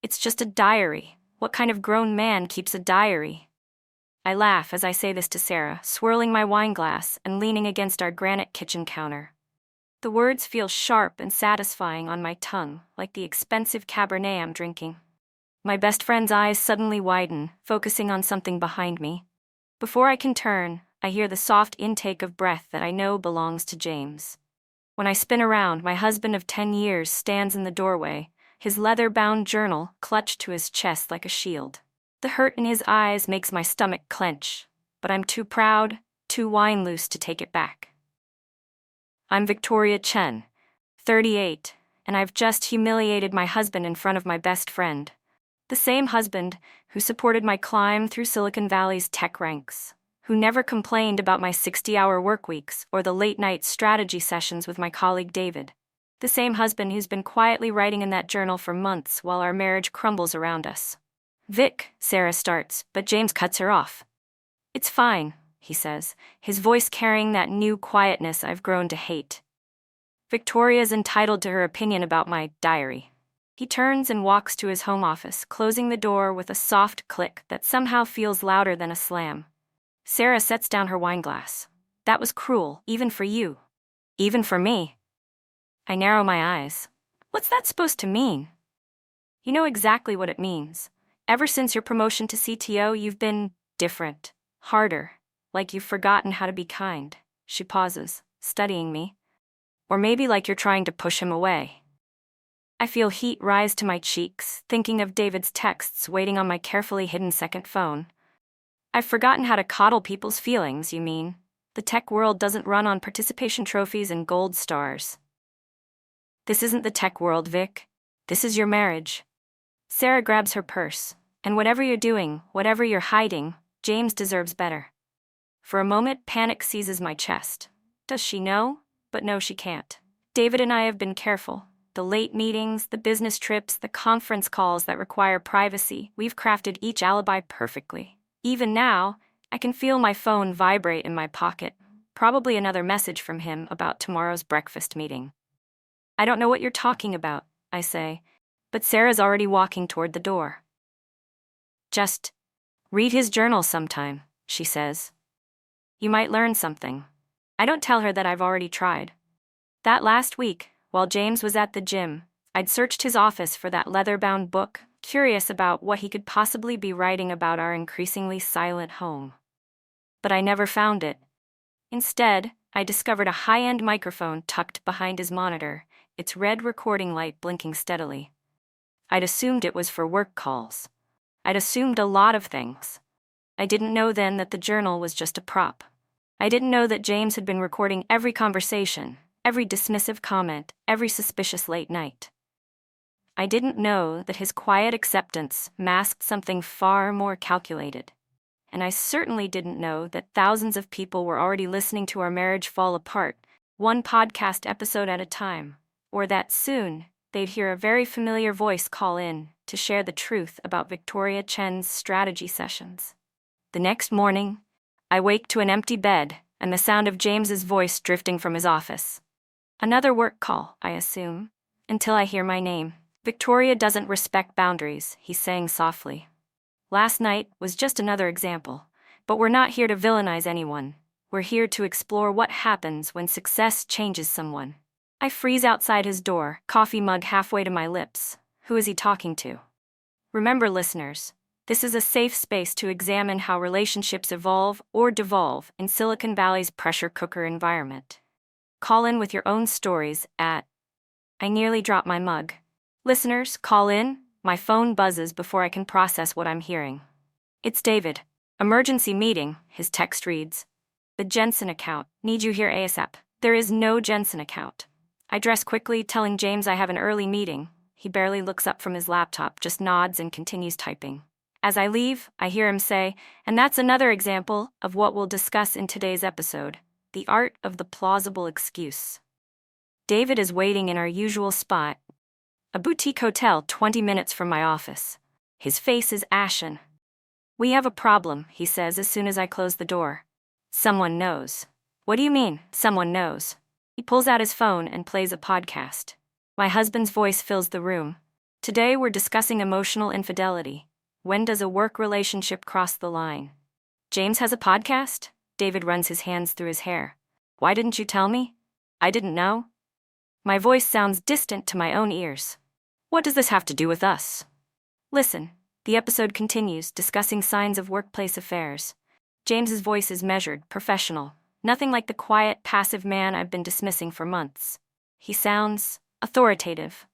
It's just a diary. What kind of grown man keeps a diary? I laugh as I say this to Sarah, swirling my wine glass and leaning against our granite kitchen counter. The words feel sharp and satisfying on my tongue, like the expensive Cabernet I'm drinking. My best friend's eyes suddenly widen, focusing on something behind me. Before I can turn, I hear the soft intake of breath that I know belongs to James. When I spin around, my husband of 10 years stands in the doorway, his leather-bound journal clutched to his chest like a shield. The hurt in his eyes makes my stomach clench, but I'm too proud, too wine-loose to take it back. I'm Victoria Chen, 38, and I've just humiliated my husband in front of my best friend. The same husband who supported my climb through Silicon Valley's tech ranks, who never complained about my 60-hour work weeks or the late-night strategy sessions with my colleague David. The same husband who's been quietly writing in that journal for months while our marriage crumbles around us. Vic, Sarah starts, but James cuts her off. It's fine, he says, his voice carrying that new quietness I've grown to hate. Victoria's entitled to her opinion about my diary. He turns and walks to his home office, closing the door with a soft click that somehow feels louder than a slam. Sarah sets down her wine glass. That was cruel, even for you. Even for me. I narrow my eyes. What's that supposed to mean? You know exactly what it means. Ever since your promotion to CTO, you've been different, harder, like you've forgotten how to be kind. She pauses, studying me. Or maybe like you're trying to push him away. I feel heat rise to my cheeks, thinking of David's texts waiting on my carefully hidden second phone. I've forgotten how to coddle people's feelings, you mean? The tech world doesn't run on participation trophies and gold stars. This isn't the tech world, Vic. This is your marriage. Sarah grabs her purse. And whatever you're doing, whatever you're hiding, James deserves better. For a moment, panic seizes my chest. Does she know? But no, she can't. David and I have been careful. The late meetings, the business trips, the conference calls that require privacy, we've crafted each alibi perfectly. Even now, I can feel my phone vibrate in my pocket. Probably another message from him about tomorrow's breakfast meeting. I don't know what you're talking about, I say, but Sarah's already walking toward the door. Just read his journal sometime, she says. You might learn something. I don't tell her that I've already tried. That last week, while James was at the gym, I'd searched his office for that leather-bound book, curious about what he could possibly be writing about our increasingly silent home. But I never found it. Instead, I discovered a high-end microphone tucked behind his monitor, its red recording light blinking steadily. I'd assumed it was for work calls. I'd assumed a lot of things. I didn't know then that the journal was just a prop. I didn't know that James had been recording every conversation, every dismissive comment, every suspicious late night. I didn't know that his quiet acceptance masked something far more calculated. And I certainly didn't know that thousands of people were already listening to our marriage fall apart, one podcast episode at a time, or that soon they'd hear a very familiar voice call in to share the truth about Victoria Chen's strategy sessions. The next morning, I wake to an empty bed and the sound of James's voice drifting from his office. Another work call, I assume, until I hear my name. Victoria doesn't respect boundaries, he's saying softly. Last night was just another example, but we're not here to villainize anyone. We're here to explore what happens when success changes someone. I freeze outside his door, coffee mug halfway to my lips. Who is he talking to? Remember, listeners, this is a safe space to examine how relationships evolve or devolve in Silicon Valley's pressure cooker environment. Call in with your own stories at... I nearly dropped my mug. Listeners, call in. My phone buzzes before I can process what I'm hearing. It's David. Emergency meeting, his text reads. The Jensen account. Need you here ASAP. There is no Jensen account. I dress quickly, telling James I have an early meeting. He barely looks up from his laptop, just nods and continues typing. As I leave, I hear him say, and that's another example of what we'll discuss in today's episode, the art of the plausible excuse. David is waiting in our usual spot, a boutique hotel 20 minutes from my office. His face is ashen. We have a problem, he says as soon as I close the door. Someone knows. What do you mean, someone knows? He pulls out his phone and plays a podcast. My husband's voice fills the room. Today we're discussing emotional infidelity. When does a work relationship cross the line? James has a podcast? David runs his hands through his hair. Why didn't you tell me? I didn't know. My voice sounds distant to my own ears. What does this have to do with us? Listen, the episode continues, discussing signs of workplace affairs. James's voice is measured, professional, nothing like the quiet, passive man I've been dismissing for months. He sounds authoritative,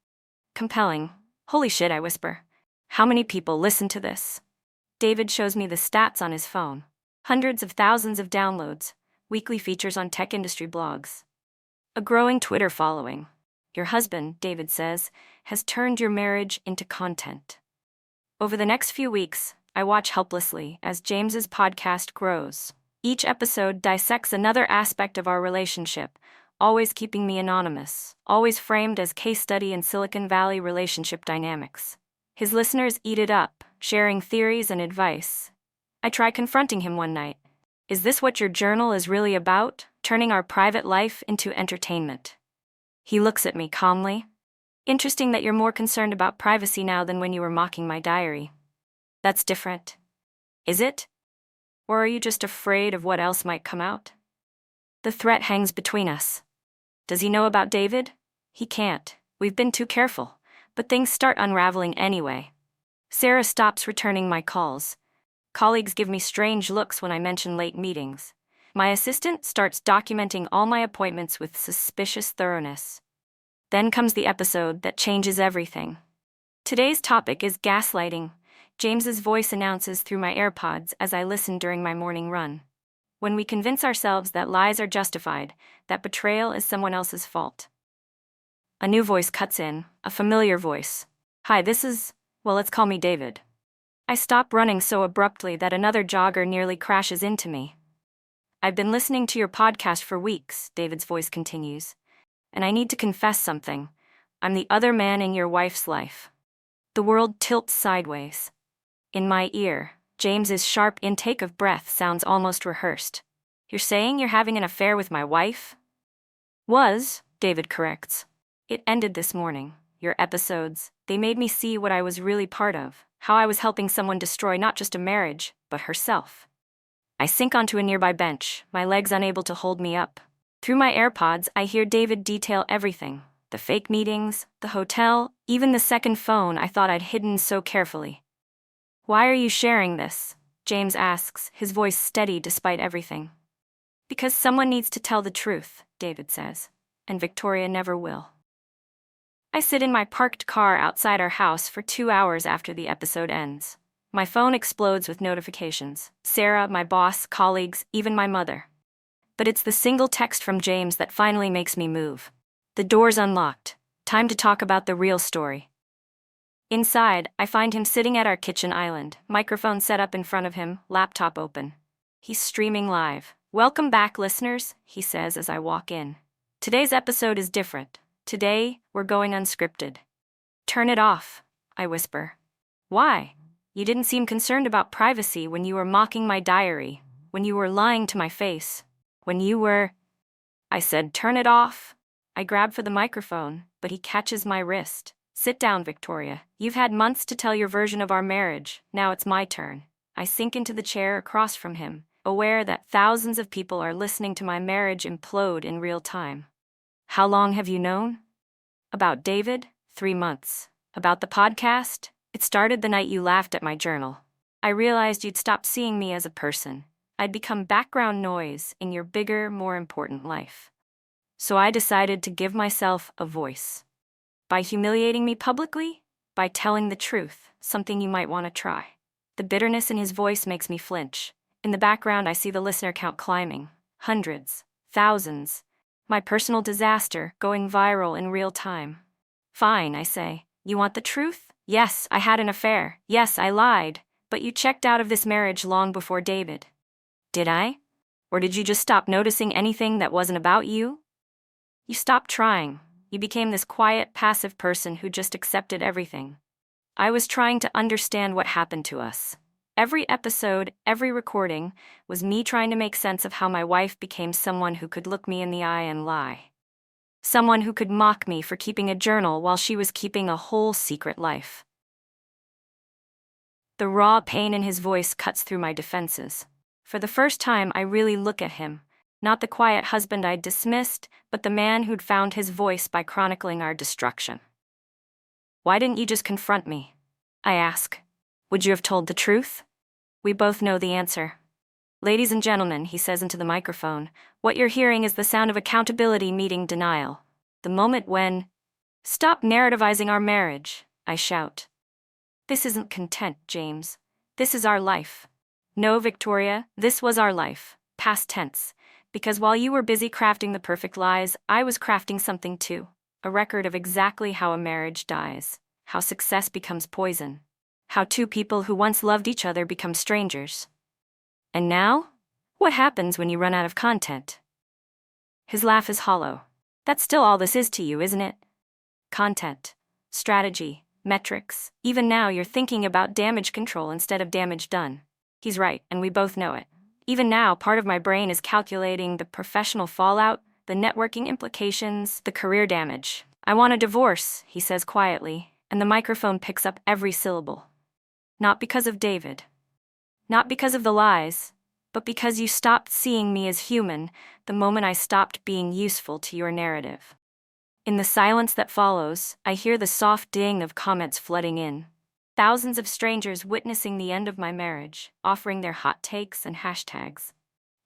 compelling. Holy shit, I whisper. How many people listen to this? David shows me the stats on his phone. Hundreds of thousands of downloads, weekly features on tech industry blogs. A growing Twitter following. Your husband, David says, has turned your marriage into content. Over the next few weeks, I watch helplessly as James's podcast grows. Each episode dissects another aspect of our relationship, always keeping me anonymous, always framed as case study in Silicon Valley relationship dynamics. His listeners eat it up, sharing theories and advice. I try confronting him one night. Is this what your journal is really about? Turning our private life into entertainment. He looks at me calmly. Interesting that you're more concerned about privacy now than when you were mocking my diary. That's different. Is it? Or are you just afraid of what else might come out? The threat hangs between us. Does he know about David? He can't. We've been too careful. But things start unraveling anyway. Sarah stops returning my calls. Colleagues give me strange looks when I mention late meetings. My assistant starts documenting all my appointments with suspicious thoroughness. Then comes the episode that changes everything. Today's topic is gaslighting. James's voice announces through my AirPods as I listen during my morning run. When we convince ourselves that lies are justified, that betrayal is someone else's fault. A new voice cuts in, a familiar voice. Hi, let's call me David. I stop running so abruptly that another jogger nearly crashes into me. I've been listening to your podcast for weeks, David's voice continues. And I need to confess something. I'm the other man in your wife's life. The world tilts sideways. In my ear, James's sharp intake of breath sounds almost rehearsed. You're saying you're having an affair with my wife? Was, David corrects. It ended this morning. Your episodes, they made me see what I was really part of, how I was helping someone destroy not just a marriage, but herself. I sink onto a nearby bench, my legs unable to hold me up. Through my AirPods, I hear David detail everything. The fake meetings, the hotel, even the second phone I thought I'd hidden so carefully. Why are you sharing this? James asks, his voice steady despite everything. Because someone needs to tell the truth, David says, and Victoria never will. I sit in my parked car outside our house for 2 hours after the episode ends. My phone explodes with notifications. Sarah, my boss, colleagues, even my mother. But it's the single text from James that finally makes me move. The door's unlocked. Time to talk about the real story. Inside, I find him sitting at our kitchen island, microphone set up in front of him, laptop open. He's streaming live. Welcome back, listeners, he says as I walk in. Today's episode is different. Today, we're going unscripted. Turn it off, I whisper. Why? You didn't seem concerned about privacy when you were mocking my diary, when you were lying to my face, when you were... I said, turn it off. I grab for the microphone, but he catches my wrist. Sit down, Victoria. You've had months to tell your version of our marriage. Now it's my turn. I sink into the chair across from him, aware that thousands of people are listening to my marriage implode in real time. How long have you known? About David? 3 months. About the podcast? It started the night you laughed at my journal. I realized you'd stopped seeing me as a person. I'd become background noise in your bigger, more important life. So I decided to give myself a voice. By humiliating me publicly? By telling the truth, something you might want to try. The bitterness in his voice makes me flinch. In the background, I see the listener count climbing. Hundreds. Thousands. My personal disaster going viral in real time. Fine, I say. You want the truth? Yes, I had an affair. Yes, I lied. But you checked out of this marriage long before David. Did I? Or did you just stop noticing anything that wasn't about you? You stopped trying. You became this quiet, passive person who just accepted everything. I was trying to understand what happened to us. Every episode, every recording, was me trying to make sense of how my wife became someone who could look me in the eye and lie. Someone who could mock me for keeping a journal while she was keeping a whole secret life. The raw pain in his voice cuts through my defenses. For the first time, I really look at him, not the quiet husband I'd dismissed, but the man who'd found his voice by chronicling our destruction. "Why didn't you just confront me?" I ask. "Would you have told the truth?" We both know the answer. "Ladies and gentlemen," he says into the microphone, "what you're hearing is the sound of accountability meeting denial. The moment when—" "Stop narrativizing our marriage," I shout. "This isn't content, James. This is our life." "No, Victoria, this was our life, past tense. Because while you were busy crafting the perfect lies, I was crafting something too. A record of exactly how a marriage dies, how success becomes poison, how two people who once loved each other become strangers. And now? What happens when you run out of content?" His laugh is hollow. "That's still all this is to you, isn't it? Content, strategy, metrics. Even now you're thinking about damage control instead of damage done." He's right, and we both know it. Even now, part of my brain is calculating the professional fallout, the networking implications, the career damage. "I want a divorce," he says quietly, and the microphone picks up every syllable. "Not because of David. Not because of the lies, but because you stopped seeing me as human the moment I stopped being useful to your narrative." In the silence that follows, I hear the soft ding of comments flooding in. Thousands of strangers witnessing the end of my marriage, offering their hot takes and hashtags.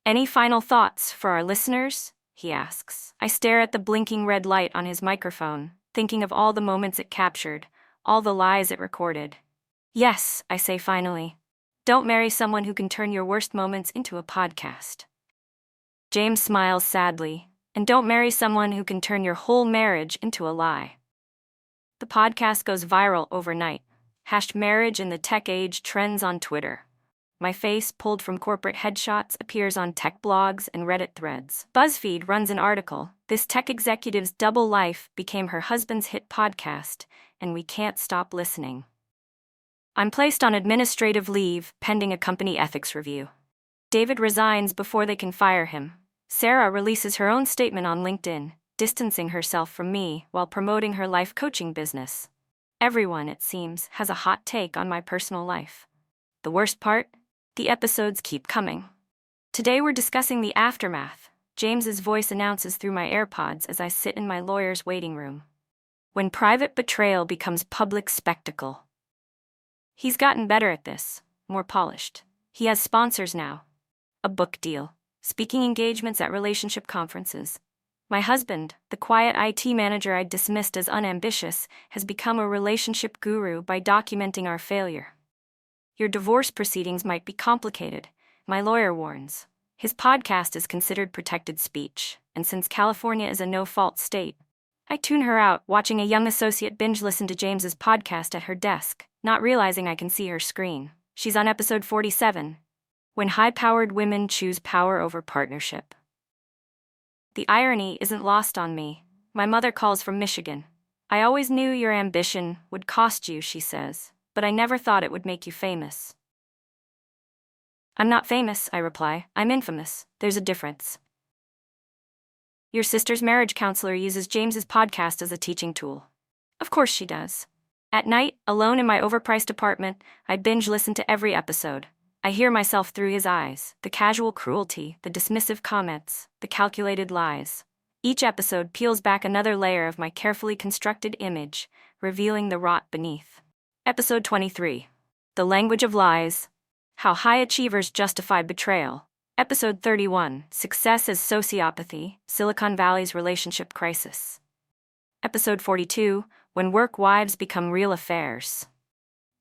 "Any final thoughts for our listeners?" he asks. I stare at the blinking red light on his microphone, thinking of all the moments it captured, all the lies it recorded. "Yes," I say finally. "Don't marry someone who can turn your worst moments into a podcast." James smiles sadly. "And don't marry someone who can turn your whole marriage into a lie." The podcast goes viral overnight. #marriage in the tech age trends on Twitter. My face, pulled from corporate headshots, appears on tech blogs and Reddit threads. BuzzFeed runs an article, "This tech executive's double life became her husband's hit podcast, and we can't stop listening." I'm placed on administrative leave pending a company ethics review. David resigns before they can fire him. Sarah releases her own statement on LinkedIn, distancing herself from me while promoting her life coaching business. Everyone, it seems, has a hot take on my personal life. The worst part? The episodes keep coming. Today we're discussing the aftermath. James's voice announces through my AirPods as I sit in my lawyer's waiting room. When private betrayal becomes public spectacle. He's gotten better at this, more polished. He has sponsors now. A book deal. Speaking engagements at relationship conferences. My husband, the quiet IT manager I dismissed as unambitious, has become a relationship guru by documenting our failure. Your divorce proceedings might be complicated, my lawyer warns. His podcast is considered protected speech, and since California is a no-fault state, I tune her out, watching a young associate binge listen to James's podcast at her desk, not realizing I can see her screen. She's on episode 47. When high-powered women choose power over partnership. The irony isn't lost on me. My mother calls from Michigan. "I always knew your ambition would cost you," she says, "but I never thought it would make you famous." "I'm not famous," I reply. "I'm infamous. There's a difference." "Your sister's marriage counselor uses James's podcast as a teaching tool." "Of course she does." At night, alone in my overpriced apartment, I binge listen to every episode. I hear myself through his eyes, the casual cruelty, the dismissive comments, the calculated lies. Each episode peels back another layer of my carefully constructed image, revealing the rot beneath. Episode 23. The Language of Lies. How High Achievers Justify Betrayal. Episode 31. Success as Sociopathy, Silicon Valley's Relationship Crisis. Episode 42. When Work Wives Become Real Affairs.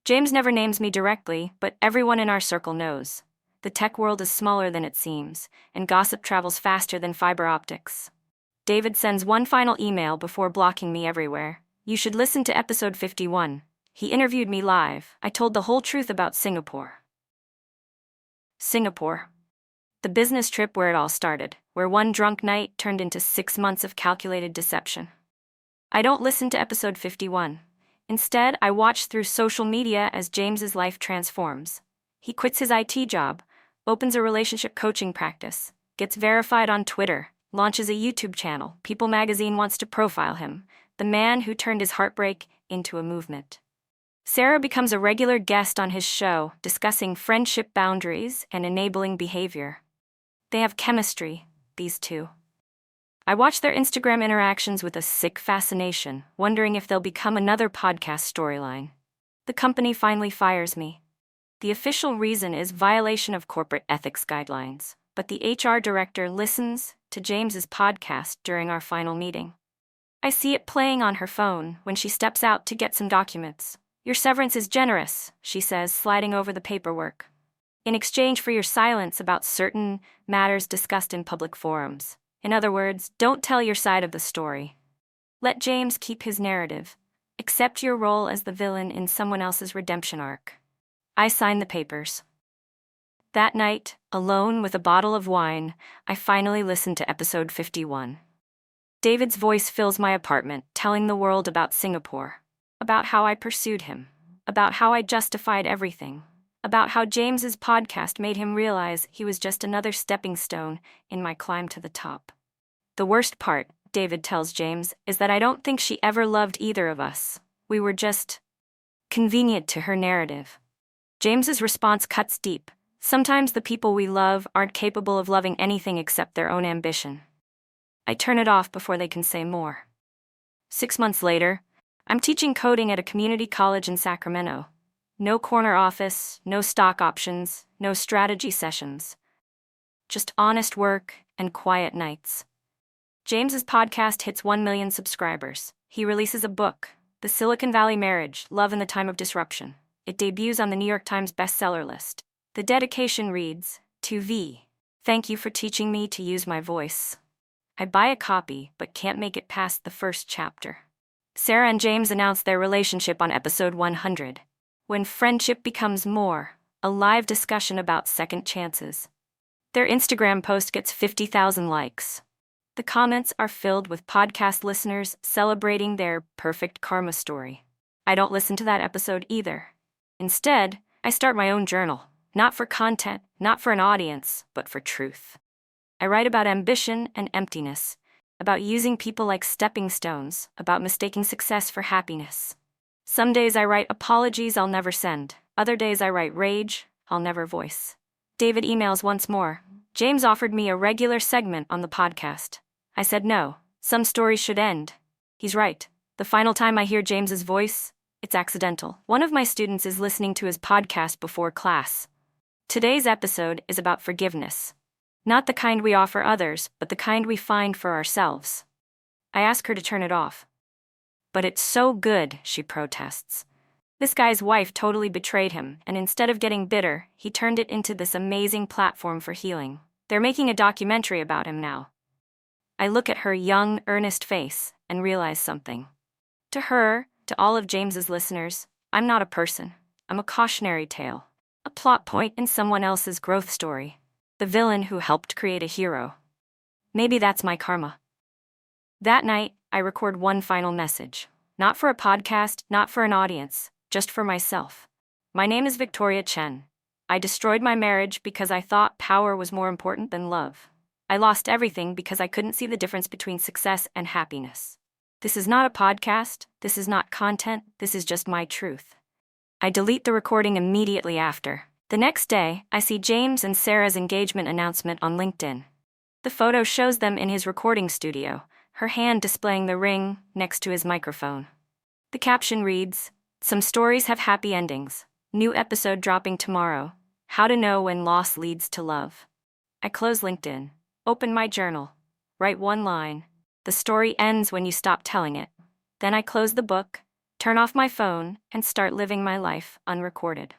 James never names me directly, but everyone in our circle knows. The tech world is smaller than it seems, and gossip travels faster than fiber optics. David sends one final email before blocking me everywhere. "You should listen to episode 51. He interviewed me live. I told the whole truth about Singapore." Singapore. The business trip where it all started, where one drunk night turned into 6 months of calculated deception. I don't listen to episode 51. Instead, I watch through social media as James's life transforms. He quits his IT job, opens a relationship coaching practice, gets verified on Twitter, launches a YouTube channel. People magazine wants to profile him, the man who turned his heartbreak into a movement. Sarah becomes a regular guest on his show, discussing friendship boundaries and enabling behavior. They have chemistry, these two. I watch their Instagram interactions with a sick fascination, wondering if they'll become another podcast storyline. The company finally fires me. The official reason is violation of corporate ethics guidelines, but the HR director listens to James's podcast during our final meeting. I see it playing on her phone when she steps out to get some documents. "Your severance is generous," she says, sliding over the paperwork, "in exchange for your silence about certain matters discussed in public forums. In other words, don't tell your side of the story. Let James keep his narrative. Accept your role as the villain in someone else's redemption arc." I sign the papers. That night, alone with a bottle of wine, I finally listen to episode 51. David's voice fills my apartment, telling the world about Singapore, about how I pursued him, about how I justified everything, about how James's podcast made him realize he was just another stepping stone in my climb to the top. The worst part, David tells James, is that I don't think she ever loved either of us. We were just convenient to her narrative. James's response cuts deep. Sometimes the people we love aren't capable of loving anything except their own ambition. I turn it off before they can say more. 6 months later, I'm teaching coding at a community college in Sacramento. No corner office, no stock options, no strategy sessions. Just honest work and quiet nights. James's podcast hits 1 million subscribers. He releases a book, The Silicon Valley Marriage: Love in the Time of Disruption. It debuts on the New York Times bestseller list. The dedication reads, "To V. Thank you for teaching me to use my voice." I buy a copy, but can't make it past the first chapter. Sarah and James announce their relationship on episode 100. When friendship becomes more, a live discussion about second chances. Their Instagram post gets 50,000 likes. The comments are filled with podcast listeners celebrating their perfect karma story. I don't listen to that episode either. Instead, I start my own journal, not for content, not for an audience, but for truth. I write about ambition and emptiness, about using people like stepping stones, about mistaking success for happiness. Some days I write apologies I'll never send. Other days I write rage I'll never voice. David emails once more. "James offered me a regular segment on the podcast. I said no. Some stories should end." He's right. The final time I hear James's voice, it's accidental. One of my students is listening to his podcast before class. Today's episode is about forgiveness. Not the kind we offer others, but the kind we find for ourselves. I ask her to turn it off. "But it's so good," she protests. This guy's wife totally betrayed him, and instead of getting bitter, he turned it into this amazing platform for healing. They're making a documentary about him now. I look at her young, earnest face and realize something. To her, to all of James's listeners, I'm not a person. I'm a cautionary tale. A plot point in someone else's growth story. The villain who helped create a hero. Maybe that's my karma. That night, I record one final message. Not for a podcast, not for an audience, just for myself. My name is Victoria Chen. I destroyed my marriage because I thought power was more important than love. I lost everything because I couldn't see the difference between success and happiness. This is not a podcast, this is not content, this is just my truth. I delete the recording immediately after. The next day, I see James and Sarah's engagement announcement on LinkedIn. The photo shows them in his recording studio, her hand displaying the ring next to his microphone. The caption reads, "Some stories have happy endings. New episode dropping tomorrow. How to know when loss leads to love." I close LinkedIn, open my journal, write one line. The story ends when you stop telling it. Then I close the book, turn off my phone, and start living my life unrecorded.